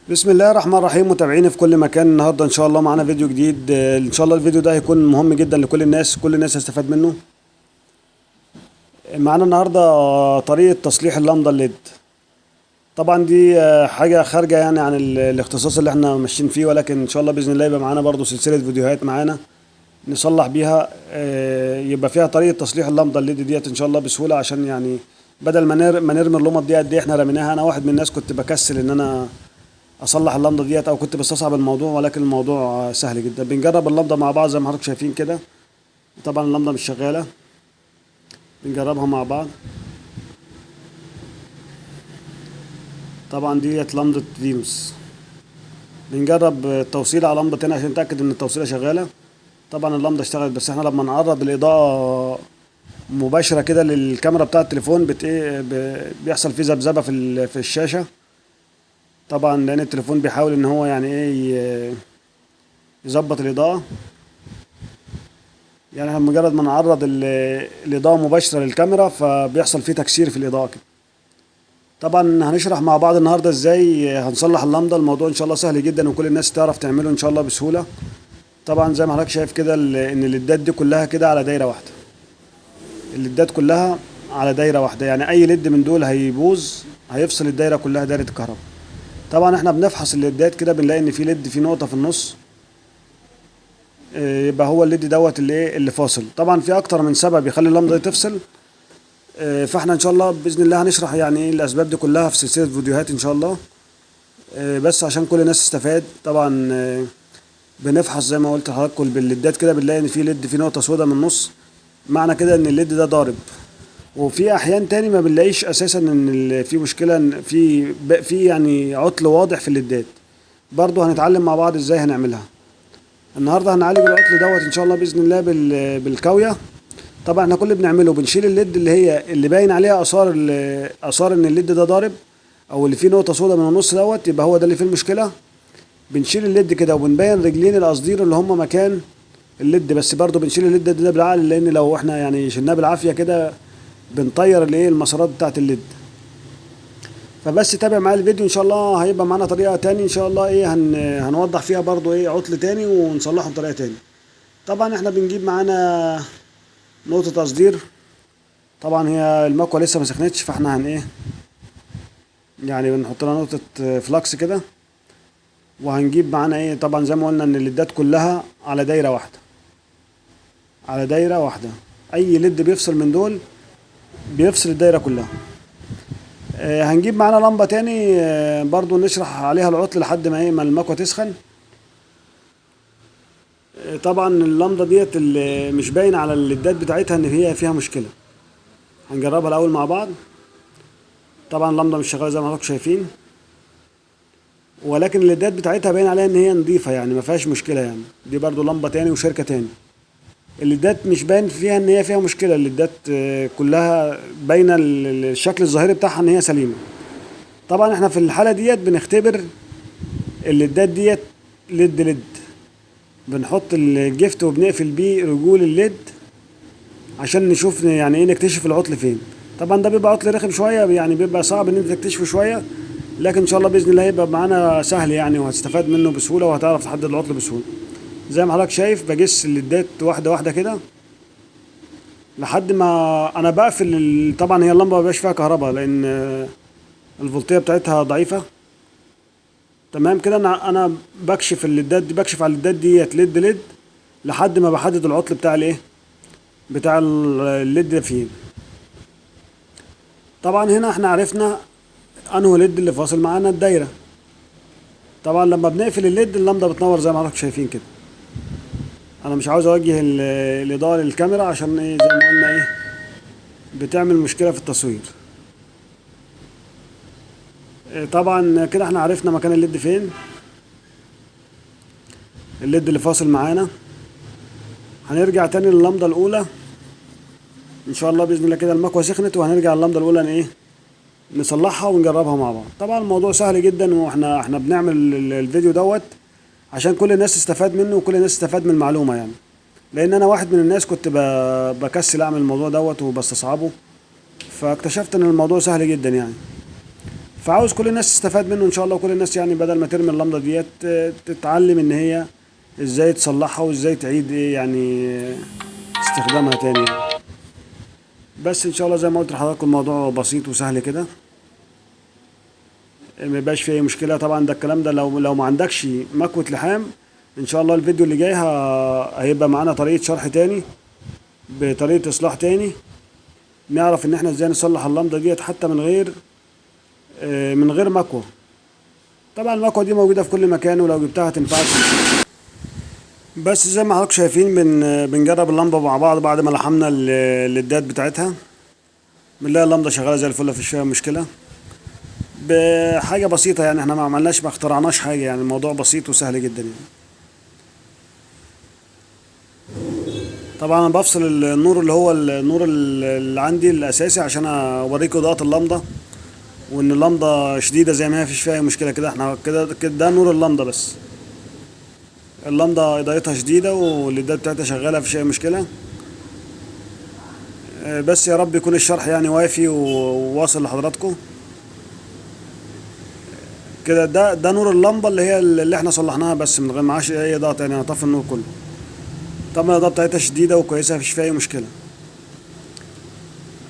بسم الله الرحمن الرحيم. متابعيني في كل مكان، النهارده ان شاء الله معانا فيديو جديد. ان شاء الله الفيديو ده هيكون مهم جدا لكل الناس، كل الناس هتستفاد منه. معانا النهارده طريقة تصليح اللمضة الليد. طبعا دي حاجة خارجة يعني عن الاختصاص اللي احنا ماشيين فيه، ولكن ان شاء الله باذن الله يبقى معانا برضو سلسلة فيديوهات معانا نصلح بيها. يبقى فيها طريقة تصليح اللمضة الليد ديت ان شاء الله بسهولة، عشان يعني بدل ما نرمي اللمض دي قد ايه احنا رميناها. انا واحد من الناس كنت بكسل ان انا اصلح اللمضه ديت، او كنت بستصعب الموضوع، ولكن الموضوع سهل جدا. بنجرب اللمضه مع بعض زي ما حضرتك شايفين كده. طبعا اللمضه مش شغاله، بنجربها مع بعض. طبعا ديت لمضه فينوس. بنجرب التوصيل على لمضه تانية عشان نتاكد ان التوصيله شغاله. طبعا اللمضه اشتغلت، بس احنا لما نعرض الاضاءه مباشره كده للكاميرا بتاعه التليفون بيحصل فيه ذبذبه في الشاشه. طبعا لان التليفون بيحاول ان هو يعني ايه يظبط الاضاءه. يعني احنا مجرد ما نعرض الإضاءة مباشرة للكاميرا فبيحصل فيه تكسير في الإضاءة كده. طبعا هنشرح مع بعض النهاردة ازاي هنصلح اللمضة. الموضوع ان شاء الله سهل جدا وكل الناس تعرف تعمله ان شاء الله بسهولة. طبعا زي ما حضرتك شايف كده ان الليدات دي كلها كده على دايرة واحدة. الليدات كلها على دايرة واحدة، يعني اي ليد من دول هيبوظ هيفصل الدايرة كلها، دايرة الكهرباء. طبعا احنا بنفحص الليدات كده بنلاقي ان في ليد في نقطة في النص. يبقى هو الليد دوت اللي فاصل. طبعا في اكتر من سبب يخلي اللمضة دي تفصل. فاحنا ان شاء الله باذن الله هنشرح يعني ايه الاسباب دي كلها في سلسله فيديوهات ان شاء الله. بس عشان كل الناس تستفاد. طبعا بنفحص زي ما قلت لحضراتكم بالليدات كده بنلاقي ان في ليد في نقطه سوداء من النص، معنى كده ان الليد ده ضارب. وفي احيان تاني ما بنلاقيش اساسا ان في مشكله، إن في يعني عطل واضح في الليدات. برضو هنتعلم مع بعض ازاي هنعملها. النهارده هنعالج العطل دوت ان شاء الله باذن الله بالكاويه. طبعا احنا كل اللي بنعمله بنشيل الليد اللي باين عليها اثار ان الليد ده ضارب، او اللي فيه نقطه سوداء من النص دوت، يبقى هو ده اللي فيه المشكله. بنشيل الليد كده وبنبين رجلين القصدير اللي هم مكان الليد. بس برضه بنشيل الليد ده بالعقل، لان لو احنا يعني شلناه بالعافيه كده بنطير المسارات بتاعه الليد. فبس تابع معايا الفيديو ان شاء الله. هيبقى معانا طريقه تاني ان شاء الله هنوضح فيها برضه عطل تاني ونصلحه بطريقه تاني. طبعا احنا بنجيب معانا نقطه تصدير. طبعا هي المكوه لسه ما سخنتش، فاحنا يعني بنحط لها نقطه فلاكس كده. وهنجيب معانا طبعا زي ما قلنا ان الليدات كلها على دايره واحده، على دايره واحده. اي ليد بيفصل من دول بيفصل الدايره كلها. هنجيب معانا لمبه تاني برضو نشرح عليها العطل لحد ما المكوه تسخن. طبعا اللمبه ديت اللي مش باين على الليدات بتاعتها ان هي فيها مشكله. هنجربها الاول مع بعض. طبعا اللمبه مش شغاله زي ما حضراتكم شايفين، ولكن الليدات بتاعتها باين عليها ان هي نظيفه، يعني ما فيهاش مشكله. يعني دي برضو لمبه تاني وشركه تاني. الليدات مش باين فيها ان هي فيها مشكله. الليدات كلها باينه الشكل الظاهري بتاعها ان هي سليمه. طبعا احنا في الحاله ديت بنختبر الليدات ديت ليد. بنحط الجفت وبنقفل بيه رجول الليد عشان نشوف يعني نكتشف العطل فين. طبعا ده بيبقى عطل رخم شويه، يعني بيبقى صعب ان انت تكتشفه شويه، لكن ان شاء الله باذن الله هيبقى معانا سهل يعني، وهتستفاد منه بسهوله وهتعرف تحدد العطل بسهوله. زي ما حضرتك شايف بجس الليدات واحده واحده كده لحد ما انا بقفل طبعا هي اللمبه ما بيبقاش فيها كهرباء لان الفولتيه بتاعتها ضعيفه. تمام كده انا بكشف الليدات دي، بكشف على الليدات ديت ليد لحد ما بحدد العطل بتاع بتاع الليد ده فين. طبعا هنا احنا عرفنا انه ليد اللي فاصل معانا الدايره. طبعا لما بنقفل الليد اللمبه بتنور زي ما حضراتكم شايفين كده. انا مش عاوز اوجه الاضاءه للكاميرا عشان زي ما قلنا بتعمل مشكله في التصوير. طبعا كده احنا عرفنا مكان الليد فين، الليد اللي فاصل معانا. هنرجع تاني لللمبه الاولى ان شاء الله باذن الله. كده المكوه سخنت وهنرجع لللمبه الاولى نصلحها ونجربها مع بعض. طبعا الموضوع سهل جدا، واحنا بنعمل الفيديو دوت عشان كل الناس تستفاد منه وكل الناس تستفاد من المعلومه يعني. لان انا واحد من الناس كنت بكسل اعمل الموضوع دوت وبستصعبه، فاكتشفت ان الموضوع سهل جدا يعني. فعاوز كل الناس تستفاد منه ان شاء الله، وكل الناس يعني بدل ما ترمي اللمضه ديت تتعلم ان هي ازاي تصلحها وازاي تعيد ايه يعني استخدامها تاني يعني. بس ان شاء الله زي ما قلت لحضراتكم الموضوع بسيط وسهل كده، ما يبقاش فيه اي مشكله. طبعا ده الكلام ده لو ما عندكش مكوة لحام، ان شاء الله الفيديو اللي جاي هيبقى معانا طريقه شرح تاني بطريقه اصلاح تاني، نعرف ان احنا ازاي نصلح اللمضه ديت حتى من غير مكوة. طبعا المكوة دي موجودة في كل مكان، ولو جبتها هتنفعك. بس زي ما حضراتكم شايفين بنجرب اللمبة مع بعض بعد ما لحمنا الليدات بتاعتها، بنلاقي اللمبة شغالة زي الفل، مفيش فيها مشكلة بحاجة بسيطة يعني. احنا ما اخترعناش حاجة يعني، الموضوع بسيط وسهل جدا يعني. طبعا انا بفصل النور اللي هو النور اللي عندي الاساسي عشان اوريكم اضاءة اللمبة، وان اللمبة شديدة زي ما هي، مفيش فيها اي مشكلة كده. احنا كده ده نور اللمبة بس، اللمبة اضاءتها شديدة والليدات بتاعتها شغالة، مفيش اي مشكلة. بس يا رب يكون الشرح يعني وافي وواصل لحضراتكم كده. ده نور اللمبة اللي احنا صلحناها، بس من غير معاش اي اضاءة تاني، هنطفي النور كله. طبعا الاضاءة بتاعتها شديدة وكويسة، مفيش فيها اي مشكلة.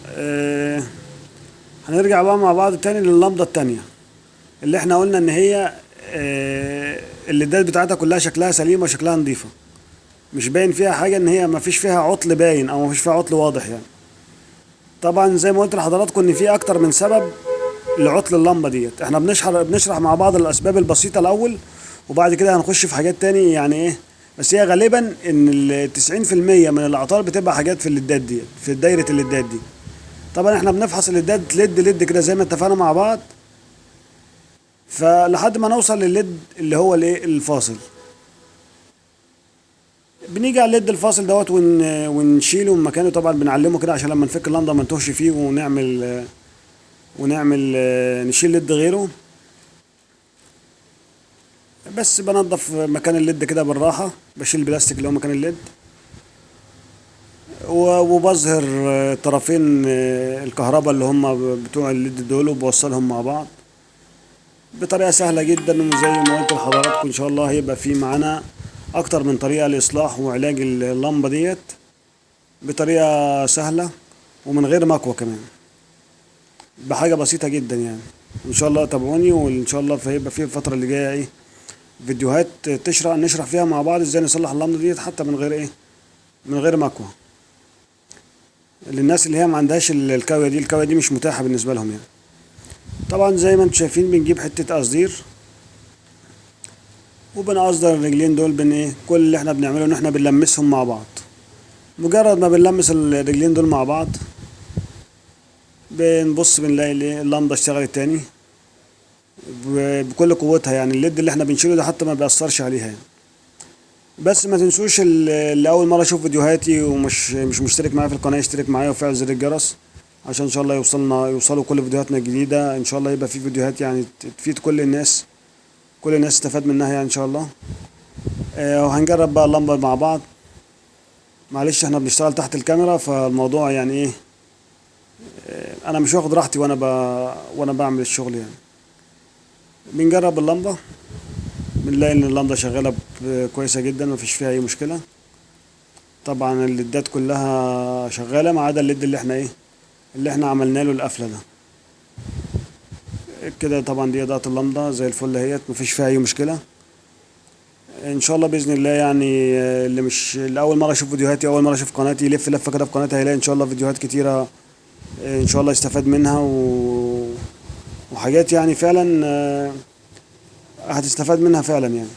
اه هنرجع بقى مع بعض تاني لللمبة التانية اللي احنا قلنا ان هي الليدات بتاعتها كلها شكلها سليم وشكلها نظيفة، مش باين فيها حاجة، ان هي مفيش فيها عطل باين او مفيش فيها عطل واضح يعني. طبعا زي ما قلت لحضراتكم ان في اكتر من سبب لعطل اللمبة ديت. احنا بنشرح مع بعض الاسباب البسيطة الاول، وبعد كده هنخش في حاجات تاني يعني ايه. بس هي غالبا ان 90% من الاعطال بتبقى حاجات في الليدات ديت، في دايرة الليدات دي. طبعا احنا بنفحص الليدات ليد كده زي ما اتفقنا مع بعض، فلحد ما نوصل للليد اللي هو الايه الفاصل. بنيجي على الليد الفاصل دوت ونشيله من مكانه. طبعا بنعلمه كده عشان لما نفك اللمبه ما نتوهش فيه، ونعمل نشيل ليد غيره. بس بنضف مكان الليد كده بالراحه، بشيل البلاستيك اللي هو مكان الليد، وبظهر طرفين الكهرباء اللي هم بتوع الليد دول، وبوصلهم مع بعض بطريقه سهله جدا. وزي ما قلت لحضراتكم ان شاء الله هيبقى في معانا اكتر من طريقه لاصلاح وعلاج اللمبه ديت بطريقه سهله ومن غير مكوى كمان، بحاجه بسيطه جدا يعني. ان شاء الله تابعوني، وان شاء الله هيبقى في الفتره اللي جايه ايه فيديوهات نشرح فيها مع بعض ازاي نصلح اللمبه ديت حتى من غير مكوى. للناس اللي هي ما عندهاش الكاويه دي مش متاحه بالنسبه لهم يعني. طبعا زي ما انتم شايفين بنجيب حته قصدير وبنقصدر الرجلين دول. كل اللي احنا بنعمله ان احنا بنلمسهم مع بعض. مجرد ما بنلمس الرجلين دول مع بعض بنبص بنلاقي اللمبه اشتغلت تاني بكل قوتها يعني. الليد اللي احنا بنشيله ده حتى ما بيأثرش عليها يعني. بس ما تنسوش اللي اول مره يشوف فيديوهاتي ومش مشترك معايا في القناه يشترك معايا ويفعل زر الجرس عشان ان شاء الله يوصلوا كل فيديوهاتنا الجديده. ان شاء الله يبقى في فيديوهات يعني تفيد كل الناس تستفاد منها يعني ان شاء الله. وهنجرب بقى اللمبه مع بعض. معلش احنا بنشتغل تحت الكاميرا، فالموضوع يعني ايه انا مش واخد راحتي وانا بعمل الشغل يعني. بنجرب اللمبه، بنلاقي ان اللمبه شغاله كويسه جدا، مفيش فيها اي مشكله. طبعا الليدات كلها شغاله ما عدا الليد اللي احنا عملنا له القفله ده كده. طبعا دي اضاءه اللمبه زي الفل اهيت، مفيش فيها اي مشكله ان شاء الله باذن الله يعني. اللي اول مره يشوف فيديوهاتي، اول مره يشوف قناتي، يلف لفه كده في قناتي هيلاقي ان شاء الله فيديوهات كتيره ان شاء الله يستفاد منها وحاجات يعني فعلا هتستفاد منها فعلا يعني.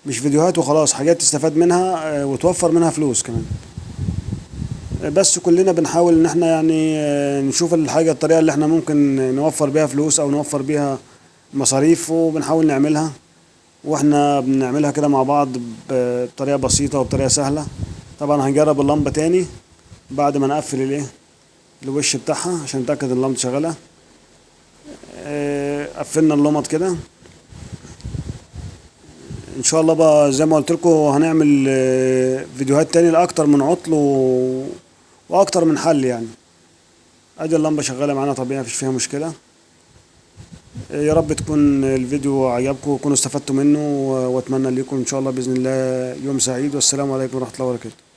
مش فيديوهات وخلاص، حاجات تستفاد منها وتوفر منها فلوس كمان. بس كلنا بنحاول ان احنا يعني نشوف الطريقه اللي احنا ممكن نوفر بيها فلوس او نوفر بيها مصاريف، وبنحاول نعملها. واحنا بنعملها كده مع بعض بطريقه بسيطه وبطريقه سهله. طبعا هنجرب اللمبه تاني بعد ما نقفل الوش بتاعها عشان نتاكد اللمبه شغاله. قفلنا اللمط كده ان شاء الله. بقى زي ما قلت لكم هنعمل فيديوهات تاني لاكتر من عطل واكتر من حل يعني. ادي اللمبه شغاله معانا طبيعي، مفيش فيها مشكله. يا رب تكون الفيديو عجبكم وتكونوا استفدتوا منه، واتمنى لكم ان شاء الله باذن الله يوم سعيد، والسلام عليكم ورحمه الله وبركاته.